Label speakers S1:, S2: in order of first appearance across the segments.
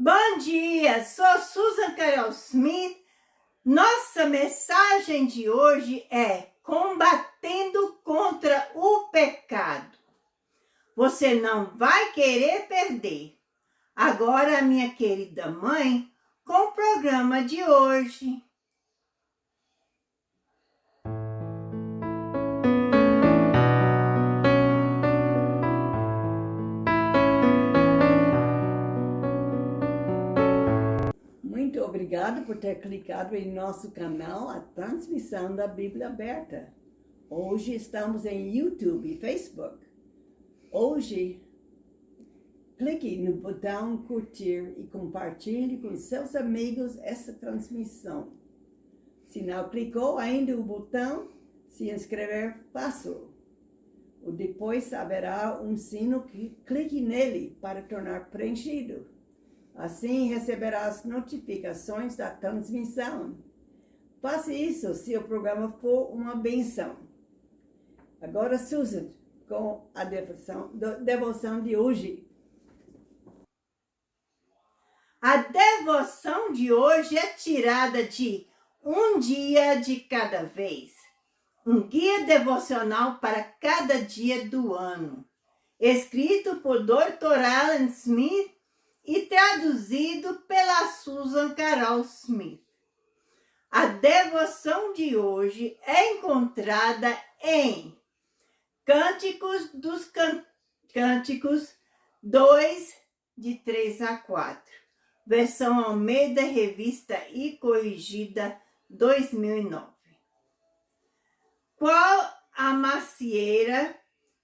S1: Bom dia, sou Susan Carol Smith. Nossa mensagem de hoje é combatendo contra o pecado. Você não vai querer perder. Agora, minha querida mãe, com o programa de hoje.
S2: Muito obrigada por ter clicado em nosso canal, a transmissão da Bíblia Aberta. Hoje estamos em YouTube e Facebook. Hoje, clique no botão curtir e compartilhe com seus amigos essa transmissão. Se não clicou ainda o botão se inscrever, passou. Depois haverá um sino que clique nele para tornar preenchido. Assim receberá as notificações da transmissão. Faça isso se o programa for uma benção. Agora, Susan, com a devoção de hoje.
S1: A devoção de hoje é tirada de Um Dia de Cada Vez, um guia devocional para cada dia do ano, escrito por Dr. Alan Smith e traduzido pela Susan Carol Smith. A devoção de hoje é encontrada em Cânticos dos Cânticos 2, de 3 a 4, versão Almeida Revista e Corrigida 2009. Qual a macieira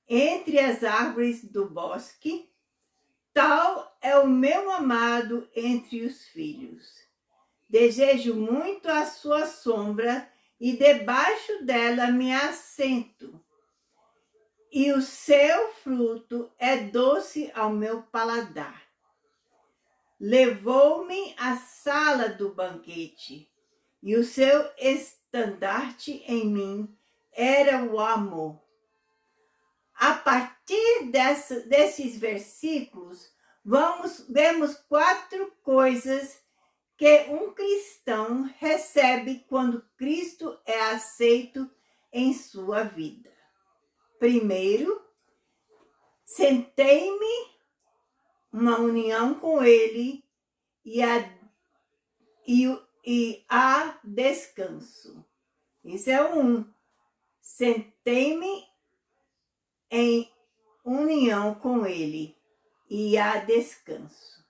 S1: entre as árvores do bosque? Tal é o meu amado entre os filhos. Desejo muito a sua sombra e debaixo dela me assento. E o seu fruto é doce ao meu paladar. Levou-me à sala do banquete, e o seu estandarte em mim era o amor. A partir desses versículos, vemos 4 coisas que um cristão recebe quando Cristo é aceito em sua vida. Primeiro, sentei-me, uma união com Ele e a descanso. Isso é Sentei-me em união com Ele e a descanso.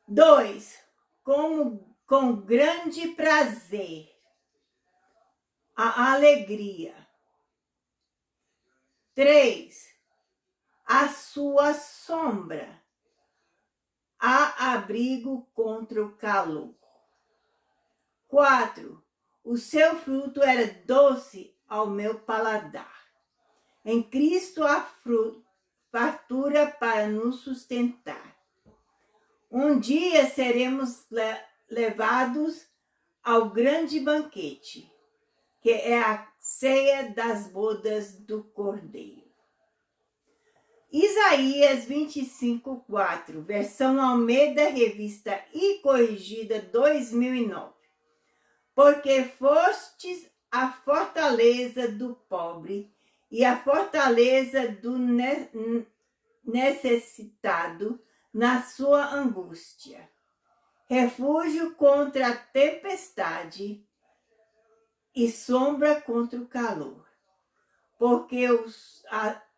S1: 2, com grande prazer, a alegria. 3, a sua sombra, a abrigo contra o calor. 4, o seu fruto era doce ao meu paladar. Em Cristo há fartura para nos sustentar. Um dia seremos levados ao grande banquete, que é a ceia das bodas do Cordeiro. Isaías 25:4, versão Almeida Revista e Corrigida 2009. Porque fostes a fortaleza do pobre e a fortaleza do necessitado na sua angústia, refúgio contra a tempestade e sombra contra o calor, porque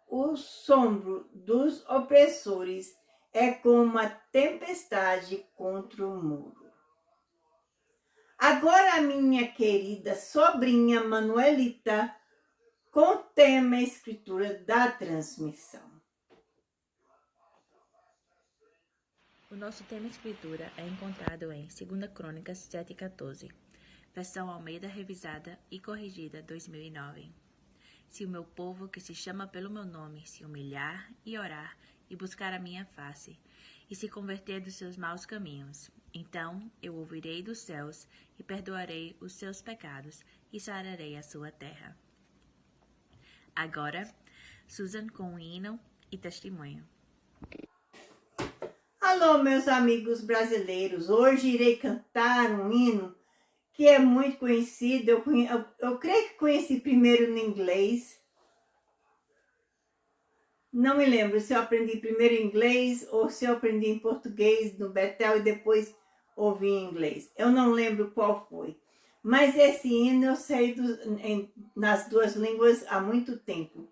S1: o sombro dos opressores é como a tempestade contra o muro. Agora, minha querida sobrinha Manuelita, com o tema Escritura da Transmissão.
S3: O nosso tema escritura é encontrado em 2 Crônicas 7:14, versão Almeida Revisada e Corrigida 2009. Se o meu povo, que se chama pelo meu nome, se humilhar e orar e buscar a minha face, e se converter dos seus maus caminhos, então eu ouvirei dos céus e perdoarei os seus pecados e sararei a sua terra. Agora, Susan com o hino e testemunho.
S1: Alô, meus amigos brasileiros, hoje irei cantar um hino que é muito conhecido. Eu creio que conheci primeiro no inglês. Não me lembro se eu aprendi primeiro em inglês ou se eu aprendi em português no Betel e depois ouvi em inglês. Eu não lembro qual foi. Mas esse hino eu sei nas duas línguas há muito tempo.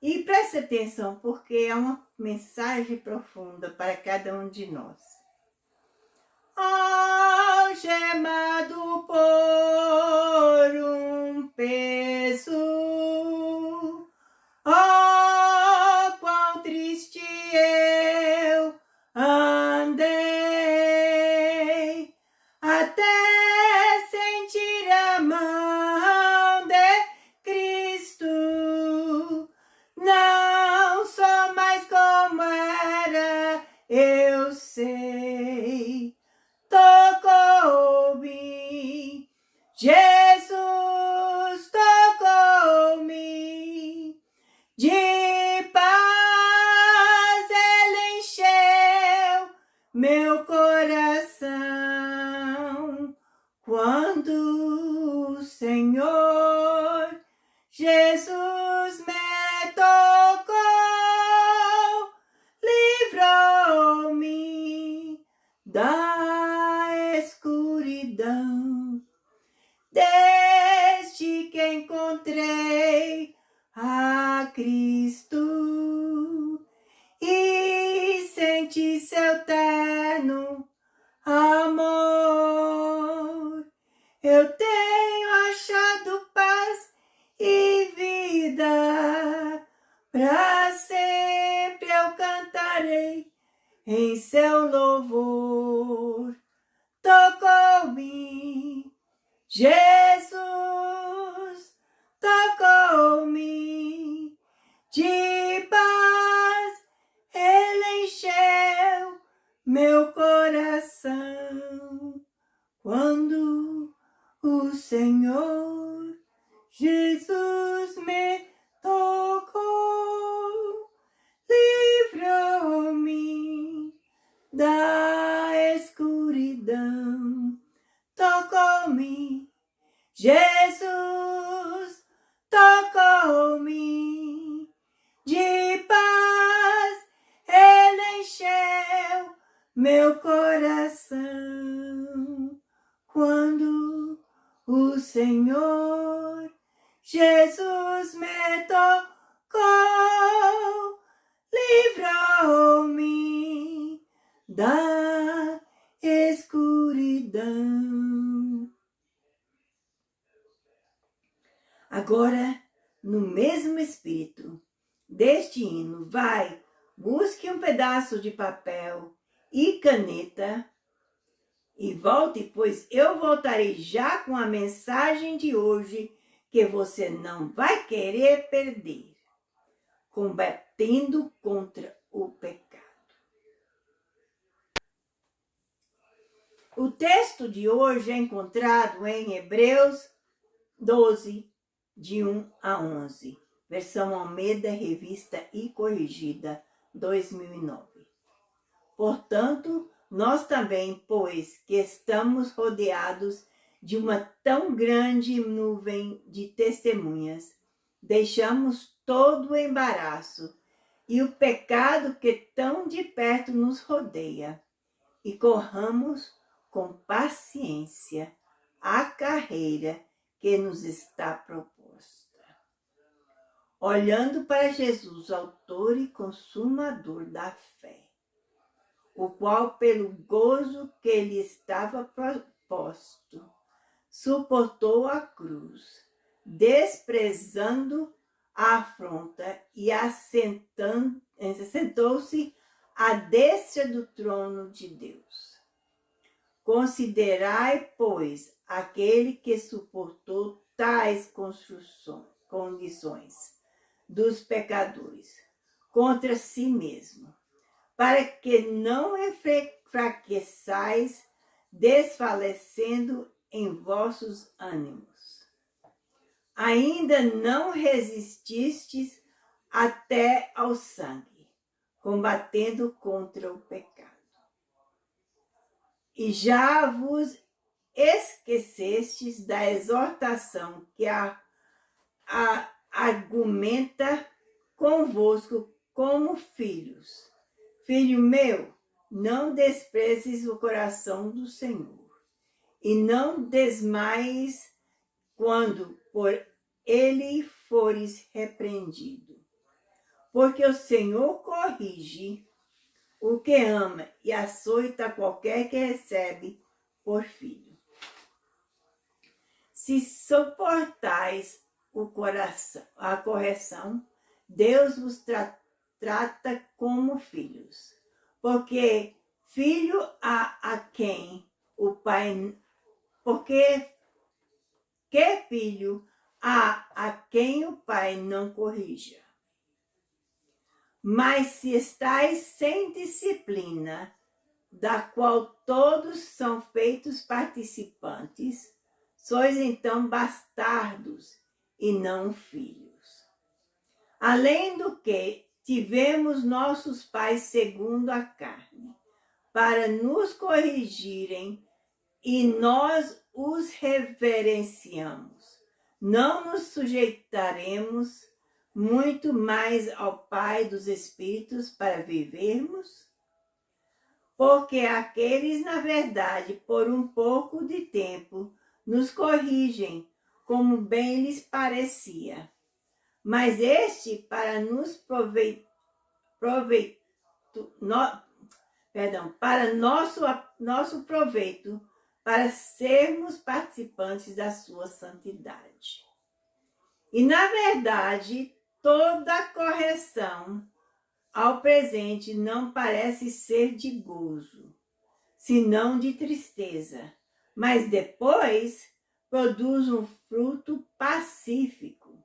S1: E preste atenção, porque é uma mensagem profunda para cada um de nós. Algemado por um peso, oh, quão triste eu andei, até sentir a mão de Cristo. Não sou mais como era, eu sei. Tocou-me, Jesus tocou-me, de paz ele encheu meu coração. Quando o Senhor Jesus me tocou, livrou-me da escuridão. Desde que encontrei a Cristo e senti seu terno amor, eu tenho achado paz e vida, para sempre eu cantarei em seu louvor. Tocou-me, Jesus tocou-me, de paz ele encheu meu coração. Quando o Senhor Jesus me tocou, livrou-me da escuridão. Tocou-me, Jesus tocou-me, de paz ele encheu meu coração. Quando o Senhor Jesus me tocou, livrou-me da escuridão. Agora, no mesmo espírito deste hino, busque um pedaço de papel e caneta e volte, pois eu voltarei já com a mensagem de hoje que você não vai querer perder. Combatendo contra o pecado. O texto de hoje é encontrado em Hebreus 12, de 1 a 11, versão Almeida, revista e corrigida, 2009. Portanto, nós também, pois que estamos rodeados de uma tão grande nuvem de testemunhas, deixamos todo o embaraço e o pecado que tão de perto nos rodeia e corramos com paciência a carreira que nos está proposta. Olhando para Jesus, autor e consumador da fé, o qual, pelo gozo que lhe estava proposto, suportou a cruz, desprezando a afronta e assentou-se à destra do trono de Deus. Considerai, pois, aquele que suportou tais condições dos pecadores contra si mesmo, para que não enfraqueçais, desfalecendo em vossos ânimos. Ainda não resististes até ao sangue, combatendo contra o pecado. e já vos esquecestes da exortação que argumenta convosco como filhos. Filho meu, não desprezes o coração do Senhor, e não desmaies quando por ele fores repreendido. Porque o Senhor corrige o que ama e açoita qualquer que recebe por filho. Se suportais a correção, Deus vos trata como filhos. Porque filho a quem o pai... Porque que filho a quem o pai não corrija? Mas se estáis sem disciplina, da qual todos são feitos participantes, sois então bastardos e não filhos. Além do que, tivemos nossos pais segundo a carne, para nos corrigirem, e nós os reverenciamos. Não nos sujeitaremos muito mais ao Pai dos Espíritos para vivermos? Porque aqueles, na verdade, por um pouco de tempo, nos corrigem, como bem lhes parecia. Mas este, para nos para nosso proveito, para sermos participantes da sua santidade. E, na verdade, toda correção ao presente não parece ser de gozo, senão de tristeza, mas depois produz um fruto pacífico,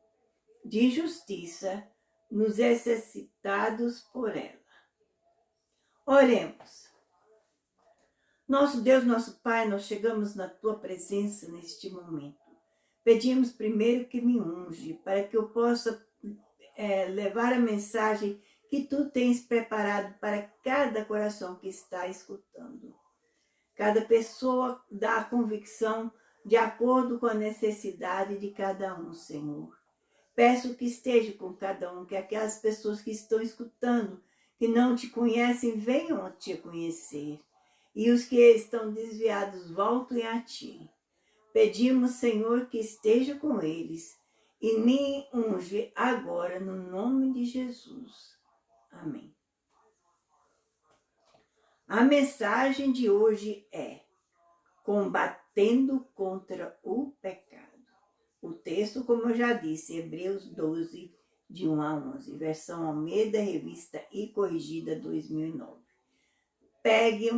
S1: de justiça, nos necessitados por ela. Oremos. Nosso Deus, nosso Pai, nós chegamos na Tua presença neste momento. Pedimos primeiro que me unge, para que eu possa levar a mensagem que Tu tens preparado para cada coração que está escutando. Cada pessoa dá a convicção de acordo com a necessidade de cada um, Senhor. Peço que esteja com cada um, que aquelas pessoas que estão escutando, que não Te conhecem, venham a Te conhecer. E os que estão desviados, voltem a Ti. Pedimos, Senhor, que esteja com eles e me unge agora no nome de Jesus. Amém. A mensagem de hoje é combatendo contra o pecado. O texto, como eu já disse, Hebreus 12, de 1 a 11, versão Almeida, revista e corrigida 2009. Pegue,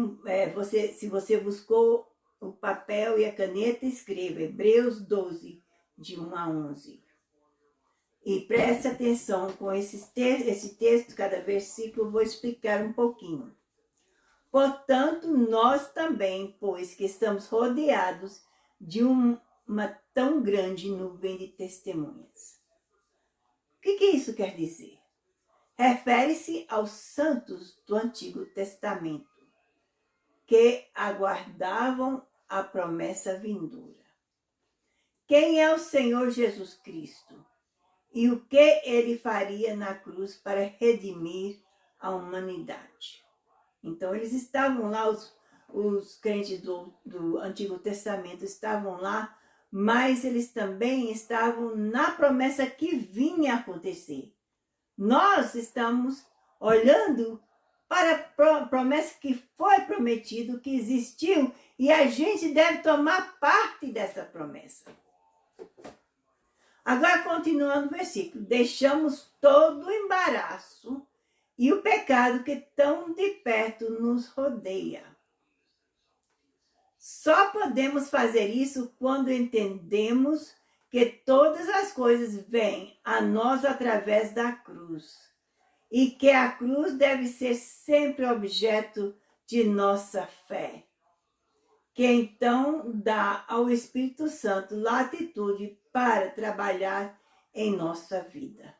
S1: se você buscou o papel e a caneta, escreva Hebreus 12, de 1 a 11. E preste atenção com esse texto, cada versículo, vou explicar um pouquinho. Portanto, nós também, pois que estamos rodeados de uma tão grande nuvem de testemunhas. O que isso quer dizer? Refere-se aos santos do Antigo Testamento, que aguardavam a promessa vindoura. Quem é o Senhor Jesus Cristo? E o que Ele faria na cruz para redimir a humanidade? Então, eles estavam lá, os crentes do Antigo Testamento estavam lá, mas eles também estavam na promessa que vinha a acontecer. Nós estamos olhando para a promessa que foi prometido, que existiu, e a gente deve tomar parte dessa promessa. Agora, continuando o versículo, deixamos todo o embaraço e o pecado que tão de perto nos rodeia. Só podemos fazer isso quando entendemos que todas as coisas vêm a nós através da cruz e que a cruz deve ser sempre objeto de nossa fé, que então dá ao Espírito Santo latitude para trabalhar em nossa vida.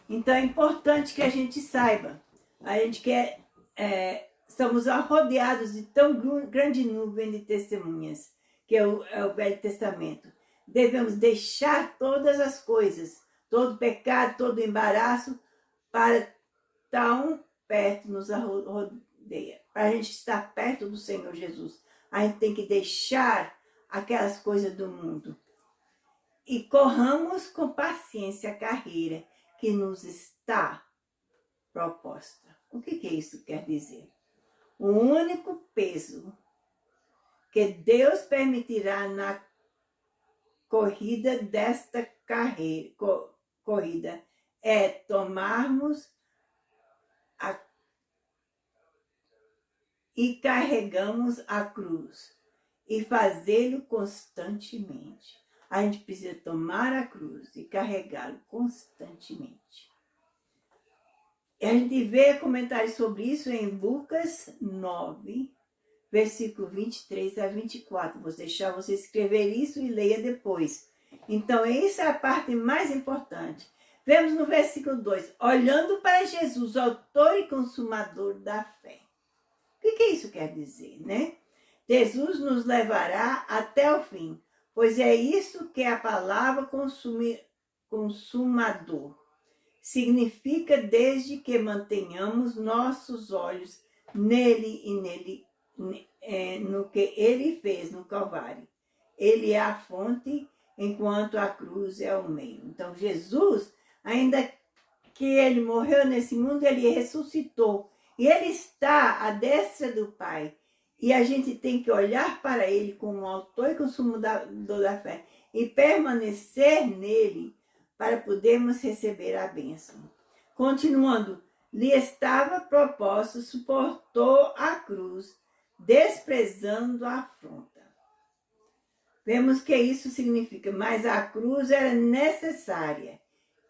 S1: Então é importante que a gente saiba, a gente quer estamos rodeados de tão grande nuvem de testemunhas, que é o Velho Testamento. Devemos deixar todas as coisas, todo pecado, todo embaraço, para tão perto nos rodeia. Para a gente estar perto do Senhor Jesus, a gente tem que deixar aquelas coisas do mundo. E corramos com paciência a carreira que nos está proposta. O que isso quer dizer? O único peso que Deus permitirá na corrida desta corrida é tomarmos e carregamos a cruz e fazê-lo constantemente. A gente precisa tomar a cruz e carregá-lo constantemente. E a gente vê comentários sobre isso em Lucas 9, versículo 23 a 24. Vou deixar você escrever isso e leia depois. Então, essa é a parte mais importante. Vemos no versículo 2, olhando para Jesus, autor e consumador da fé. O que isso quer dizer, né? Jesus nos levará até o fim, pois é isso que a palavra consumador significa, desde que mantenhamos nossos olhos nele e no que ele fez no Calvário. Ele é a fonte, enquanto a cruz é o meio. Então, Jesus, ainda que ele morreu nesse mundo, ele ressuscitou. E ele está à destra do Pai. E a gente tem que olhar para ele como autor e consumador da fé e permanecer nele para podermos receber a bênção. Continuando, lhe estava proposto, suportou a cruz, desprezando a afronta. Vemos que isso significa, mas a cruz era necessária.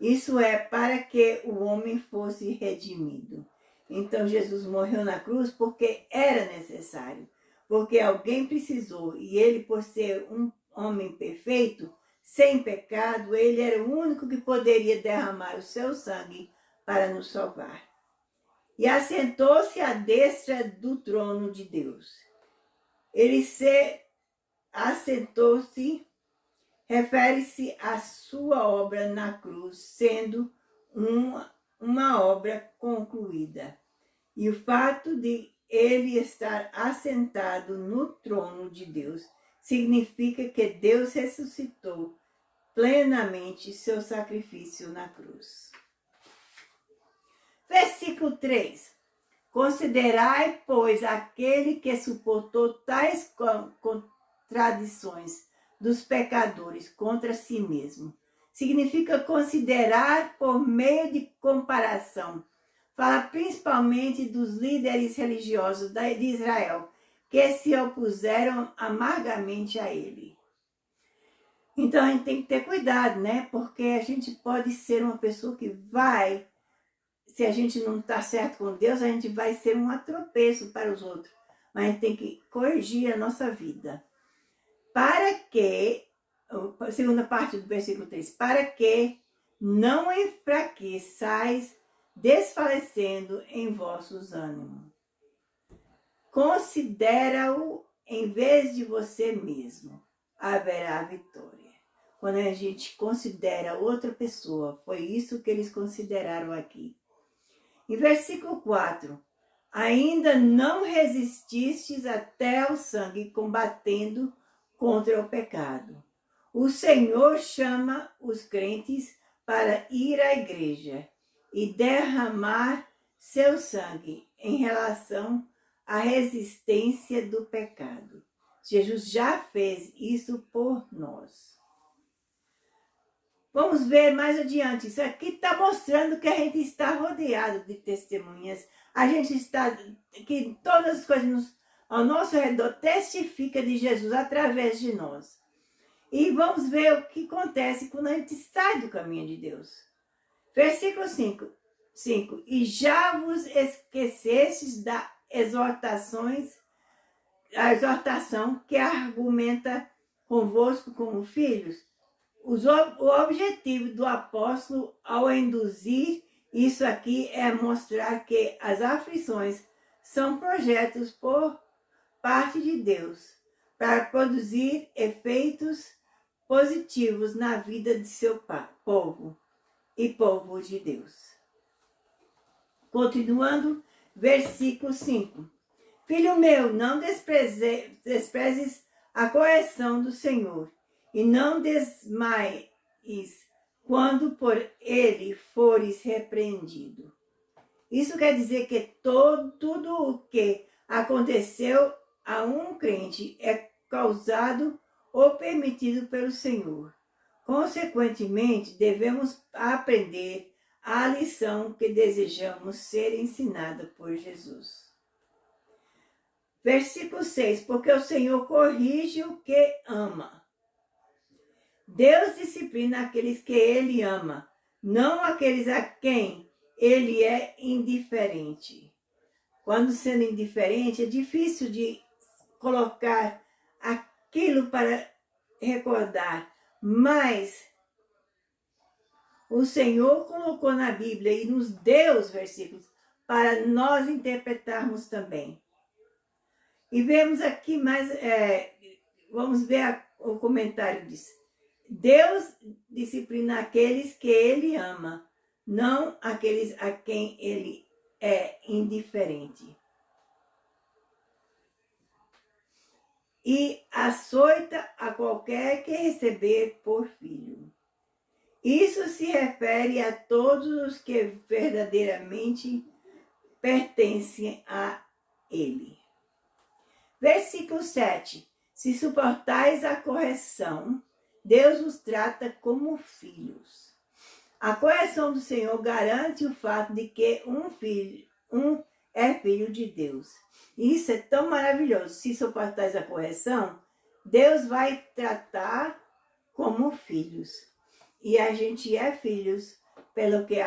S1: Isso é para que o homem fosse redimido. Então Jesus morreu na cruz porque era necessário, porque alguém precisou, e ele, por ser um homem perfeito, sem pecado, ele era o único que poderia derramar o seu sangue para nos salvar. E assentou-se à destra do trono de Deus. Ele se assentou-se, refere-se à sua obra na cruz, sendo uma obra concluída. E o fato de ele estar assentado no trono de Deus significa que Deus ressuscitou plenamente seu sacrifício na cruz. Versículo 3. Considerai, pois, aquele que suportou tais contradições dos pecadores contra si mesmo. Significa considerar por meio de comparação. Fala principalmente dos líderes religiosos de Israel, que se opuseram amargamente a ele. Então, a gente tem que ter cuidado, né? Porque a gente pode ser uma pessoa que vai, se a gente não está certo com Deus, a gente vai ser um atropeço para os outros. Mas a gente tem que corrigir a nossa vida. Para que, a segunda parte do versículo 3, para que não enfraqueçais, desfalecendo em vossos ânimos. Considera-o em vez de você mesmo, haverá vitória. Quando a gente considera outra pessoa, foi isso que eles consideraram aqui. Em versículo 4, ainda não resististes até ao sangue, combatendo contra o pecado. O Senhor chama os crentes para ir à igreja e derramar seu sangue em relação à resistência do pecado. Jesus já fez isso por nós. Vamos ver mais adiante. Isso aqui está mostrando que a gente está rodeado de testemunhas. A gente está, que todas as coisas ao nosso redor testificam de Jesus através de nós. E vamos ver o que acontece quando a gente sai do caminho de Deus. Versículo 5. E já vos esquecestes da exortação que argumenta convosco como filhos. O objetivo do apóstolo ao induzir isso aqui é mostrar que as aflições são projetos por parte de Deus para produzir efeitos positivos na vida de seu povo e povo de Deus. Continuando, versículo 5. Filho meu, não desprezes a correção do Senhor, e não desmaies quando por ele fores repreendido. Isso quer dizer que tudo o que aconteceu a um crente é causado ou permitido pelo Senhor. Consequentemente, devemos aprender a lição que desejamos ser ensinada por Jesus. Versículo 6, porque o Senhor corrige o que ama. Deus disciplina aqueles que ele ama, não aqueles a quem ele é indiferente. Quando sendo indiferente, é difícil de colocar aquilo para recordar, mas o Senhor colocou na Bíblia e nos deu os versículos para nós interpretarmos também. E vemos aqui mais, vamos ver o comentário disso. Deus disciplina aqueles que ele ama, não aqueles a quem ele é indiferente. E açoita a qualquer que receber por filho. Isso se refere a todos os que verdadeiramente pertencem a ele. Versículo 7. Se suportais a correção, Deus os trata como filhos. A correção do Senhor garante o fato de que um é filho de Deus. E isso é tão maravilhoso. Se suportais a correção, Deus vai tratar como filhos. E a gente é filhos pelo que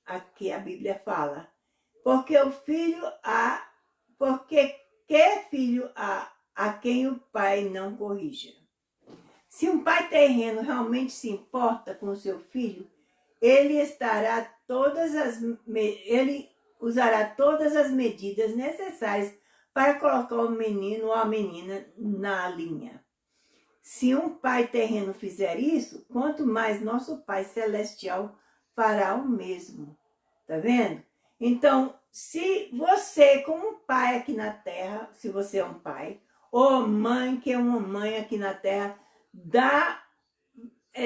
S1: aqui a Bíblia fala. Porque o filho porque que filho há a quem o pai não corrija? Se um pai terreno realmente se importa com o seu filho, ele usará todas as medidas necessárias para colocar o menino ou a menina na linha. Se um pai terreno fizer isso, quanto mais nosso Pai Celestial fará o mesmo. Tá vendo? Então, se você, como pai aqui na terra, se você é um pai, ou mãe, que é uma mãe aqui na terra,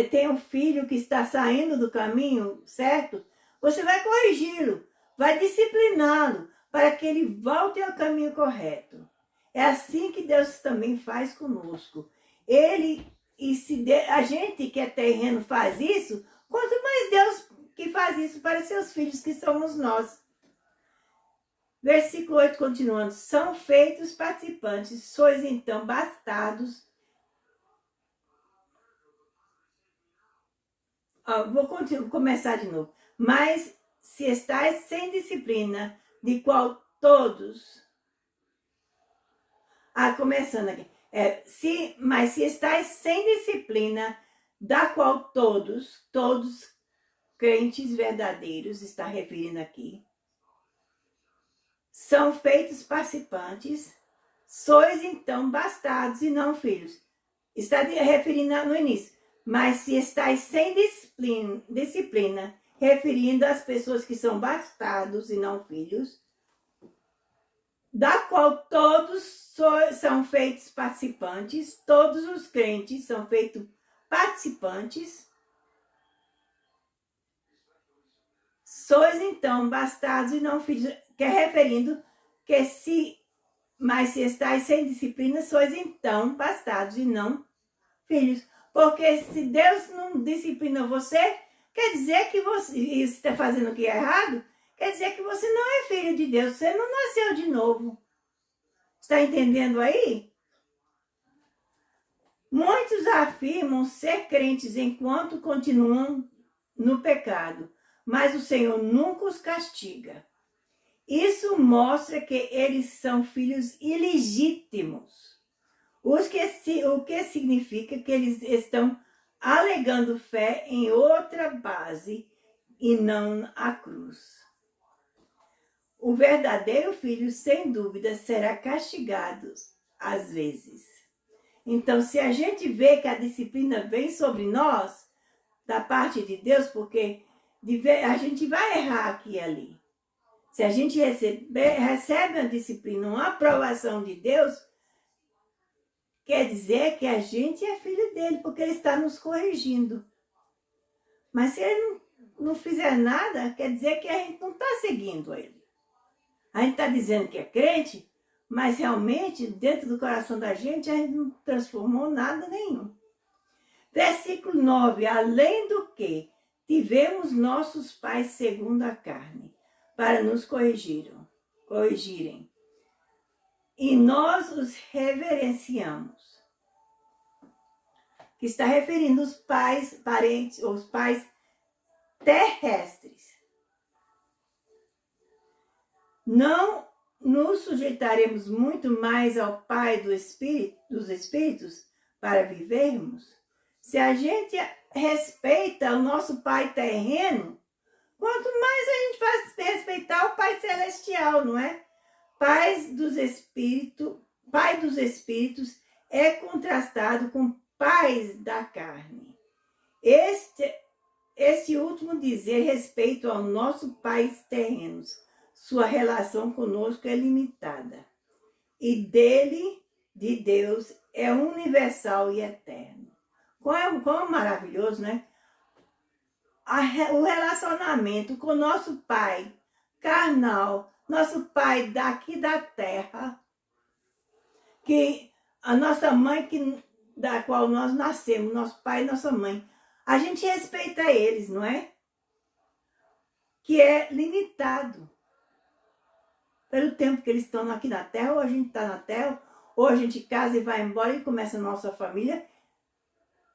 S1: tem um filho que está saindo do caminho, certo? Você vai corrigi-lo, vai discipliná-lo, para que ele volte ao caminho correto. É assim que Deus também faz conosco. A gente que é terreno faz isso, quanto mais Deus que faz isso para seus filhos, que somos nós. Versículo 8, continuando. São feitos participantes, sois então bastados. Vou começar de novo. Mas se estáis sem disciplina, de qual todos... começando aqui. Mas se estáis sem disciplina, da qual todos crentes verdadeiros, está referindo aqui, são feitos participantes, sois então bastados e não filhos. Está referindo no início. Mas se estáis sem disciplina, referindo às pessoas que são bastados e não filhos, da qual todos são feitos participantes, todos os crentes são feitos participantes, sois então bastados e não filhos, que é referindo que mas se estáis sem disciplina, sois então bastados e não filhos. Porque se Deus não disciplina você, quer dizer que você está fazendo o que é errado, quer dizer que você não é filho de Deus, você não nasceu de novo. Está entendendo aí? Muitos afirmam ser crentes enquanto continuam no pecado, mas o Senhor nunca os castiga. Isso mostra que eles são filhos ilegítimos. O que significa que eles estão alegando fé em outra base e não a cruz. o verdadeiro filho, sem dúvida, será castigado às vezes. Então, se a gente vê que a disciplina vem sobre nós, da parte de Deus, porque a gente vai errar aqui e ali. Se a gente recebe uma disciplina, uma aprovação de Deus, quer dizer que a gente é filho dele, porque ele está nos corrigindo. Mas se ele não fizer nada, quer dizer que a gente não está seguindo ele. A gente está dizendo que é crente, mas realmente, dentro do coração da gente, a gente não transformou nada nenhum. Versículo 9. Além do que tivemos nossos pais segundo a carne, para nos corrigirem. E nós os reverenciamos. Que está referindo os pais, parentes, os pais terrestres. Não nos sujeitaremos muito mais ao Pai dos Espíritos para vivermos? Se a gente respeita o nosso Pai terreno, quanto mais a gente vai respeitar o Pai celestial, não é? Pai dos Espíritos é contrastado com pais da carne. Este último dizer respeito ao nosso pais terrenos. Sua relação conosco é limitada. E de Deus, é universal e eterno. Como maravilhoso, né? O relacionamento com o nosso pai carnal, nosso pai daqui da terra, que a nossa mãe, da qual nós nascemos, nosso pai e nossa mãe, a gente respeita eles, não é? Que é limitado pelo tempo que eles estão aqui na terra, ou a gente está na terra, ou a gente casa e vai embora e começa a nossa família,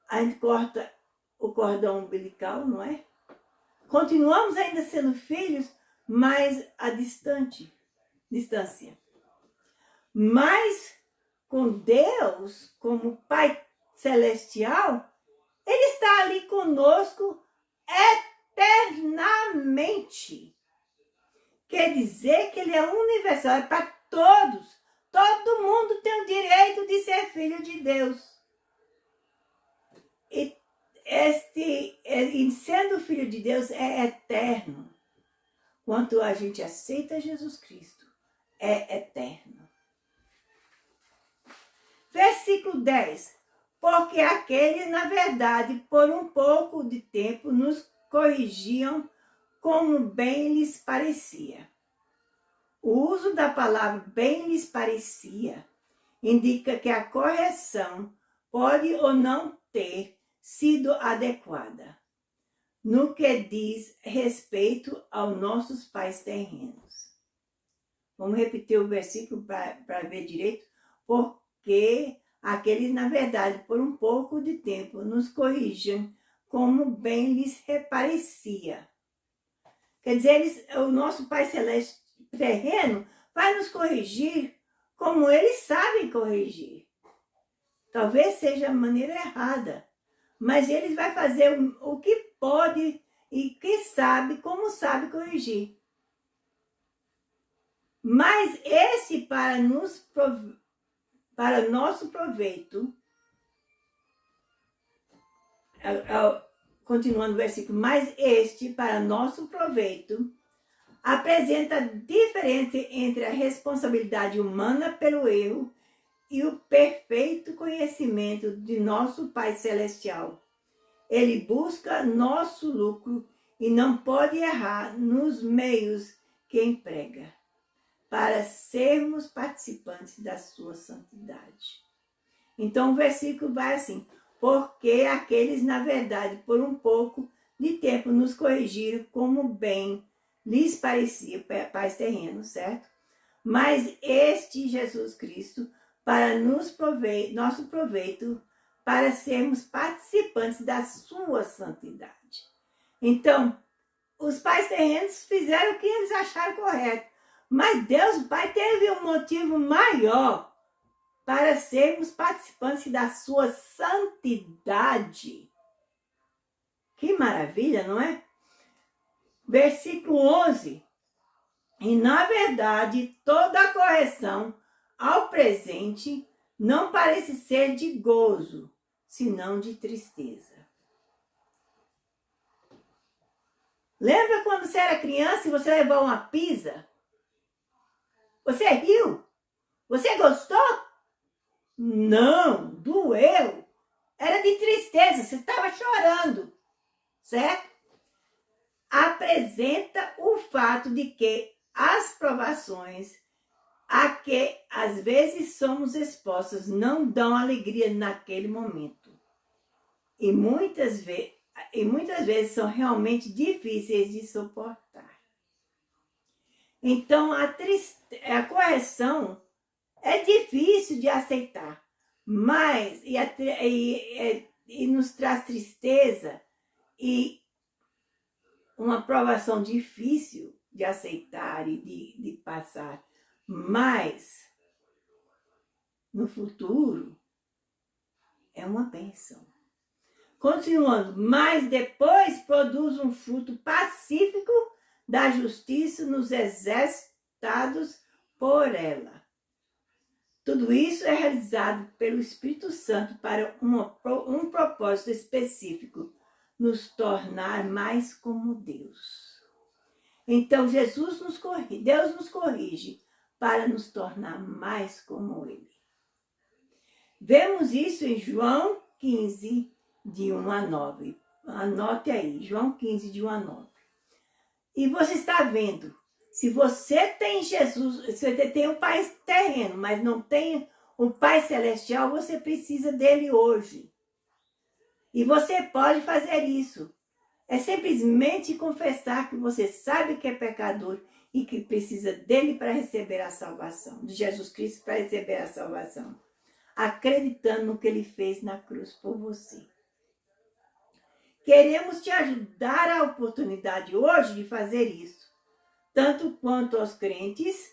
S1: a gente corta o cordão umbilical, não é? Continuamos ainda sendo filhos, mas a distância. Mas com Deus, como Pai Celestial, Ele está ali conosco eternamente. Quer dizer que Ele é universal, é para todos. Todo mundo tem o direito de ser filho de Deus. E sendo filho de Deus é eterno. Quanto a gente aceita Jesus Cristo, é eterno. Versículo 10. Porque aqueles, na verdade, por um pouco de tempo, nos corrigiam como bem lhes parecia. O uso da palavra bem lhes parecia indica que a correção pode ou não ter sido adequada no que diz respeito aos nossos pais terrenos. Vamos repetir o versículo para ver direito. Porque aqueles, na verdade, por um pouco de tempo, nos corrigem como bem lhes parecia. Quer dizer, o nosso Pai Celeste terreno vai nos corrigir como eles sabem corrigir. Talvez seja a maneira errada, mas eles vão fazer o que pode e que sabe, como sabe corrigir. Mas esse para nosso proveito, continuando o versículo, mas este, para nosso proveito, apresenta a diferença entre a responsabilidade humana pelo erro e o perfeito conhecimento de nosso Pai Celestial. Ele busca nosso lucro e não pode errar nos meios que emprega, para sermos participantes da sua santidade. Então o versículo vai assim: porque aqueles, na verdade, por um pouco de tempo nos corrigiram como bem lhes parecia, pais terrenos, certo? Mas este Jesus Cristo, para nosso proveito, para sermos participantes da sua santidade. Então, os pais terrenos fizeram o que eles acharam correto, mas Deus, o Pai, teve um motivo maior para sermos participantes da sua santidade. Que maravilha, não é? Versículo 11. E, na verdade, toda a correção ao presente não parece ser de gozo, senão de tristeza. Lembra quando você era criança e você levou uma pizza? Você riu? Você gostou? Não, doeu. Era de tristeza, você estava chorando, certo? Apresenta o fato de que as provações a que às vezes somos expostos não dão alegria naquele momento. E muitas vezes são realmente difíceis de suportar. Então, a correção é difícil de aceitar, mas e nos traz tristeza e uma provação difícil de aceitar e de passar. Mas, no futuro, é uma bênção. Continuando, mas depois produz um fruto pacífico da justiça nos exercitados por ela. Tudo isso é realizado pelo Espírito Santo para um propósito específico, nos tornar mais como Deus. Então, Deus nos corrige para nos tornar mais como Ele. Vemos isso em João 15, de 1 a 9. Anote aí, João 15, de 1 a 9. E você está vendo, se você tem Jesus, se você tem um Pai terreno, mas não tem um Pai celestial, você precisa dele hoje. E você pode fazer isso. É simplesmente confessar que você sabe que é pecador e que precisa dele para receber a salvação, de Jesus Cristo para receber a salvação, acreditando no que ele fez na cruz por você. Queremos te ajudar a oportunidade hoje de fazer isso, tanto quanto aos crentes,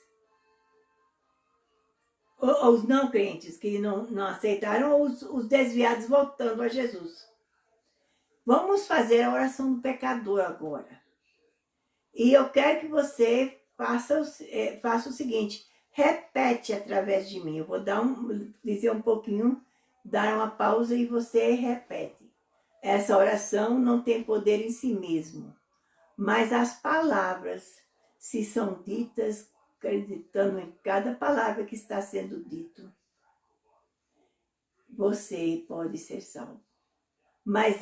S1: ou os não crentes que não aceitaram, ou os desviados voltando a Jesus. Vamos fazer a oração do pecador agora. E eu quero que você faça o seguinte, repete através de mim. Eu vou dizer um pouquinho, dar uma pausa e você repete. Essa oração não tem poder em si mesmo, mas as palavras, se são ditas, acreditando em cada palavra que está sendo dito, você pode ser salvo. Mas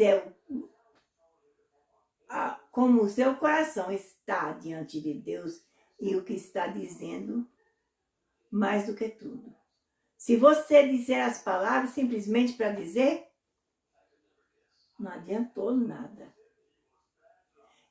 S1: como o seu coração está diante de Deus e o que está dizendo, mais do que tudo. Se você disser as palavras simplesmente para dizer, não adiantou nada.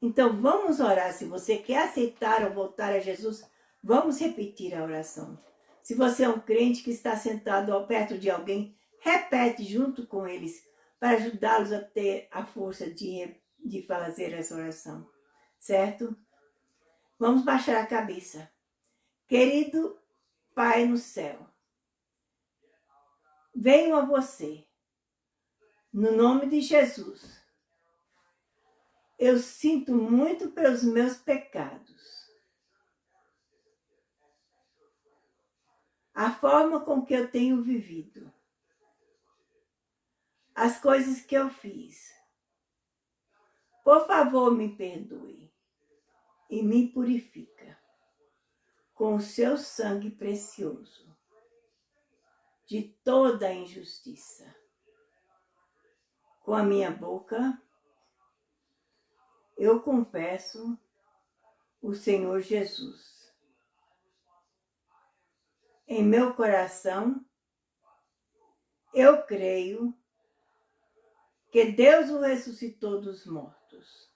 S1: Então vamos orar. Se você quer aceitar ou voltar a Jesus, vamos repetir a oração. Se você é um crente que está sentado perto de alguém, repete junto com eles para ajudá-los a ter a força de fazer essa oração, certo? Vamos baixar a cabeça. Querido Pai no céu, venho a você, no nome de Jesus. Eu sinto muito pelos meus pecados. A forma com que eu tenho vivido. As coisas que eu fiz. Por favor, me perdoe e me purifica com o seu sangue precioso de toda a injustiça. Com a minha boca, eu confesso o Senhor Jesus. Em meu coração, eu creio que Deus o ressuscitou dos mortos.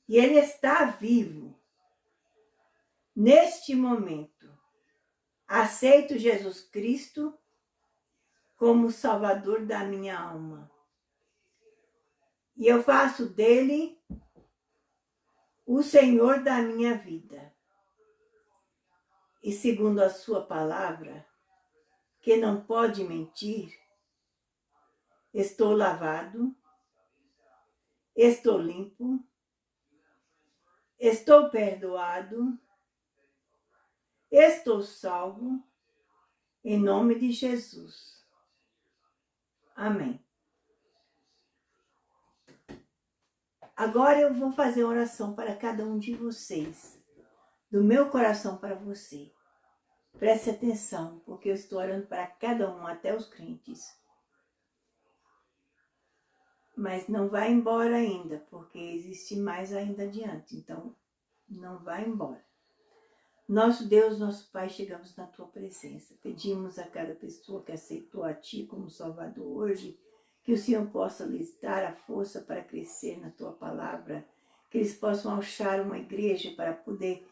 S1: E Ele está vivo. Neste momento, aceito Jesus Cristo como Salvador da minha alma. E eu faço dele o Senhor da minha vida. E segundo a sua palavra, que não pode mentir, estou lavado, estou limpo, estou perdoado, estou salvo, em nome de Jesus. Amém. Agora eu vou fazer oração para cada um de vocês, do meu coração para você. Preste atenção, porque eu estou orando para cada um, até os crentes. Mas não vai embora ainda, porque existe mais ainda adiante, então não vai embora. Nosso Deus, nosso Pai, chegamos na Tua presença. Pedimos a cada pessoa que aceitou a Ti como Salvador hoje, que o Senhor possa lhes dar a força para crescer na Tua palavra, que eles possam achar uma igreja para poder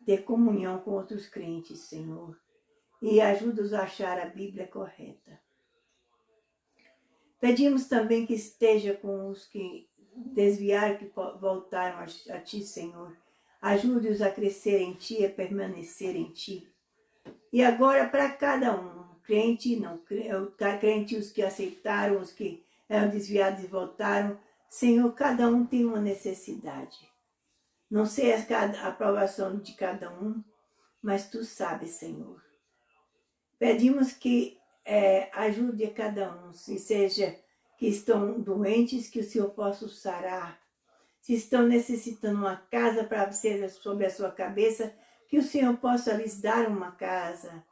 S1: ter comunhão com outros crentes, Senhor. E ajuda-os a achar a Bíblia correta. Pedimos também que esteja com os que desviaram, que voltaram a Ti, Senhor. Ajude-os a crescer em Ti, a permanecer em Ti. E agora para cada um, crente, não crente, os que aceitaram, os que eram desviados e voltaram, Senhor, cada um tem uma necessidade. Não sei a aprovação de cada um, mas Tu sabes, Senhor. Pedimos que ajude a cada um, se seja que estão doentes, que o Senhor possa os sarar. Se estão necessitando uma casa para ser sobre a sua cabeça, que o Senhor possa lhes dar uma casa.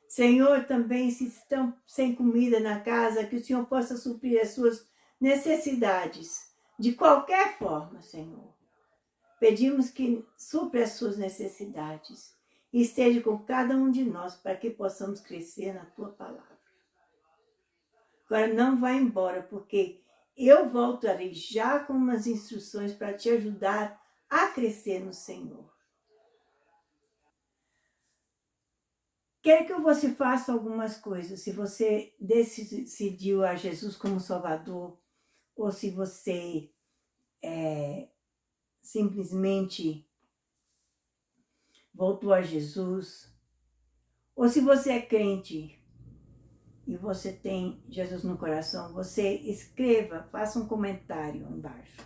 S1: Senhor, também se estão sem comida na casa, que o Senhor possa suprir as suas necessidades, de qualquer forma, Senhor. Pedimos que supra as suas necessidades e esteja com cada um de nós para que possamos crescer na Tua palavra. Agora não vai embora, porque eu voltarei já com umas instruções para te ajudar a crescer no Senhor. Quero que você faça algumas coisas. Se você decidiu a Jesus como Salvador, ou se você simplesmente voltou a Jesus, ou se você é crente e você tem Jesus no coração, você escreva, faça um comentário embaixo.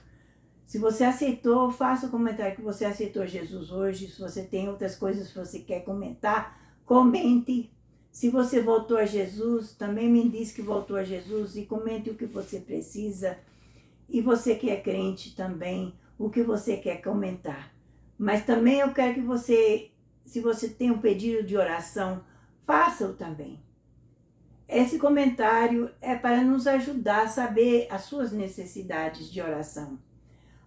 S1: Se você aceitou, faça um comentário que você aceitou Jesus hoje. Se você tem outras coisas que você quer comentar, comente. Se você voltou a Jesus, também me diz que voltou a Jesus e comente o que você precisa. E você que é crente também, o que você quer comentar. Mas também eu quero que você, se você tem um pedido de oração, faça-o também. Esse comentário é para nos ajudar a saber as suas necessidades de oração.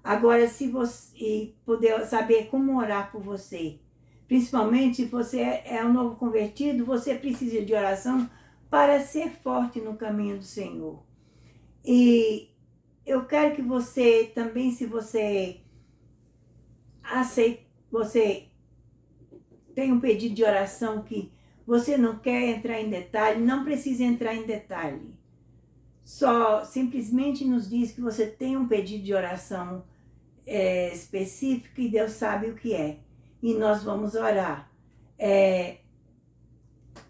S1: Agora, se você puder saber como orar por você, principalmente se você é um novo convertido, você precisa de oração para ser forte no caminho do Senhor. E eu quero que você também, se você aceita, você tem um pedido de oração que você não quer entrar em detalhe, não precisa entrar em detalhe. Só simplesmente nos diz que você tem um pedido de oração específico e Deus sabe o que é. E nós vamos orar.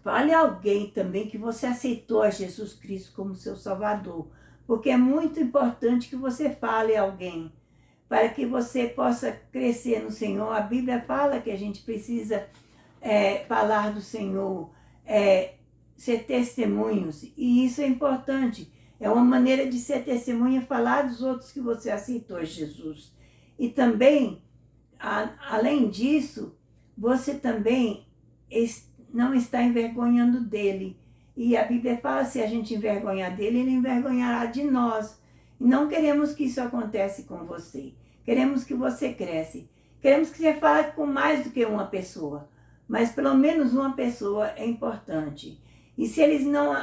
S1: Fale a alguém também que você aceitou a Jesus Cristo como seu Salvador. Porque é muito importante que você fale a alguém, para que você possa crescer no Senhor. A Bíblia fala que a gente precisa falar do Senhor, ser testemunhos, e isso é importante. É uma maneira de ser testemunha, falar dos outros que você aceitou Jesus. E também, além disso, você também não está envergonhando dele. E a Bíblia fala, se a gente envergonhar dele, ele envergonhará de nós. E não queremos que isso aconteça com você. Queremos que você cresça. Queremos que você fale com mais do que uma pessoa. Mas pelo menos uma pessoa é importante. E se eles não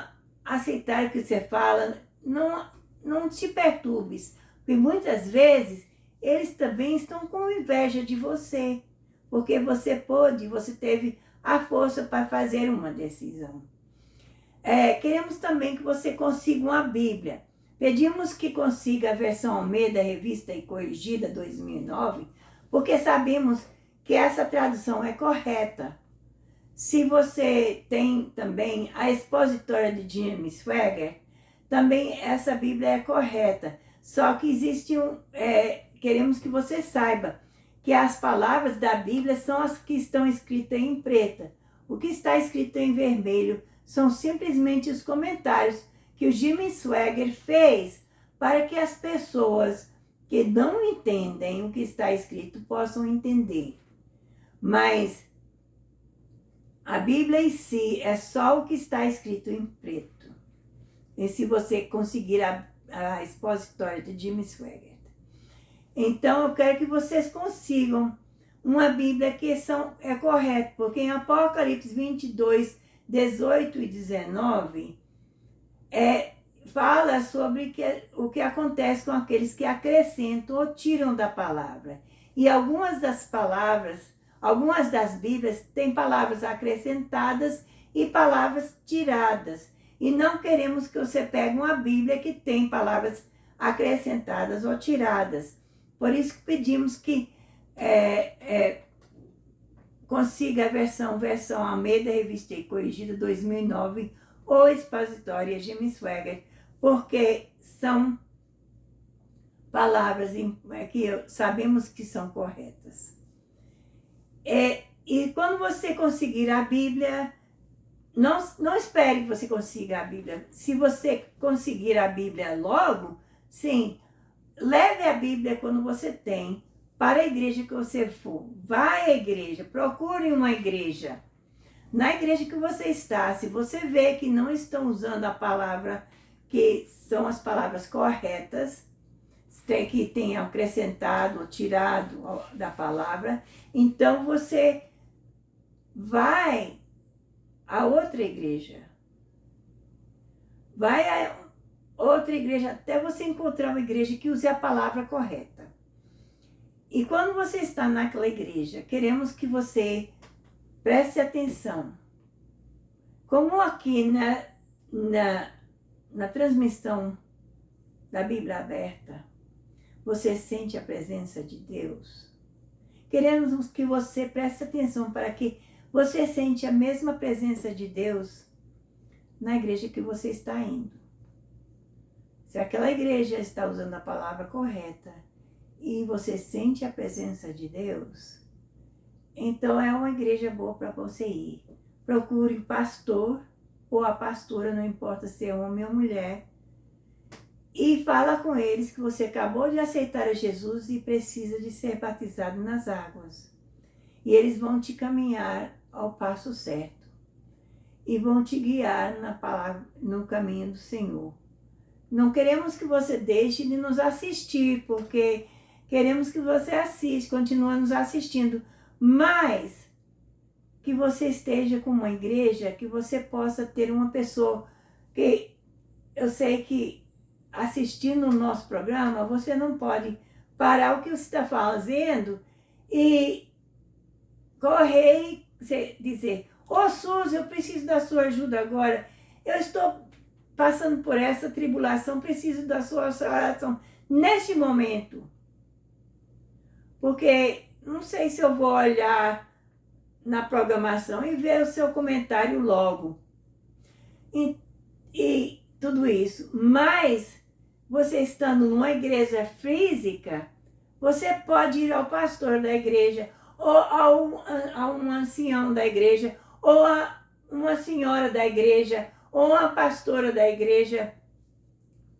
S1: aceitarem o que você fala, não te perturbes. Porque muitas vezes eles também estão com inveja de você. Porque você teve a força para fazer uma decisão. Queremos também que você consiga uma Bíblia. Pedimos que consiga a versão Almeida, revista e corrigida 2009, porque sabemos que essa tradução é correta. Se você tem também a expositória de James Swagger, também essa Bíblia é correta. Só que existe queremos que você saiba que as palavras da Bíblia são as que estão escritas em preta. O que está escrito em vermelho são simplesmente os comentários que o Jimmy Swaggart fez para que as pessoas que não entendem o que está escrito possam entender. Mas a Bíblia em si é só o que está escrito em preto. E se você conseguir a expositória de Jimmy Swaggart. Então, eu quero que vocês consigam uma Bíblia que é correta, porque em Apocalipse 22, 18 e 19, fala sobre o que acontece com aqueles que acrescentam ou tiram da palavra. E algumas das Bíblias têm palavras acrescentadas e palavras tiradas. E não queremos que você pegue uma Bíblia que tem palavras acrescentadas ou tiradas. Por isso que pedimos que consiga a versão Almeida Revista e Corrigida 2009 ou expositória Jimmy Swaggart, porque são palavras que sabemos que são corretas. E quando você conseguir a Bíblia, não espere que você consiga a Bíblia. Se você conseguir a Bíblia logo, sim, leve a Bíblia quando você tem para a igreja que você for. Vai à igreja, procure uma igreja. Na igreja que você está, se você vê que não estão usando a palavra, que são as palavras corretas, que tenham acrescentado ou tirado da palavra, então você vai a outra igreja. Vai a outra igreja até você encontrar uma igreja que use a palavra correta. E quando você está naquela igreja, queremos que você preste atenção. Como aqui na transmissão da Bíblia aberta, você sente a presença de Deus. Queremos que você preste atenção para que você sente a mesma presença de Deus na igreja que você está indo. Se aquela igreja está usando a palavra correta e você sente a presença de Deus, então é uma igreja boa para você ir. Procure o pastor ou a pastora, não importa se é homem ou mulher, e fala com eles que você acabou de aceitar a Jesus e precisa de ser batizado nas águas. E eles vão te caminhar ao passo certo e vão te guiar no caminho do Senhor. Não queremos que você deixe de nos assistir, porque queremos que você assista, continue nos assistindo, mas que você esteja com uma igreja, que você possa ter uma pessoa que eu sei que assistindo o nosso programa, você não pode parar o que você está fazendo e correr e dizer: ô Suzy, eu preciso da sua ajuda agora, eu estou passando por essa tribulação, preciso da sua oração neste momento. Porque não sei se eu vou olhar na programação e ver o seu comentário logo. E tudo isso. Mas você estando numa igreja física, você pode ir ao pastor da igreja, ou a um ancião da igreja, ou a uma senhora da igreja, ou uma pastora da igreja.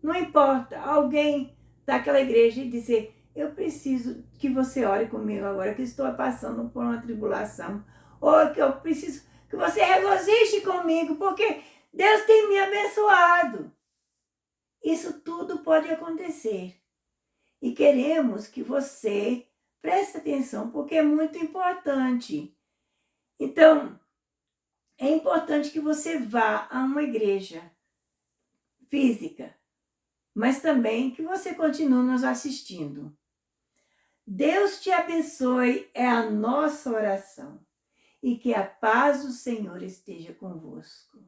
S1: Não importa, alguém daquela igreja e dizer: eu preciso que você ore comigo agora, que estou passando por uma tribulação. Ou que eu preciso que você regozije comigo, porque Deus tem me abençoado. Isso tudo pode acontecer. E queremos que você preste atenção, porque é muito importante. Então, é importante que você vá a uma igreja física, mas também que você continue nos assistindo. Deus te abençoe, é a nossa oração. E que a paz do Senhor esteja convosco.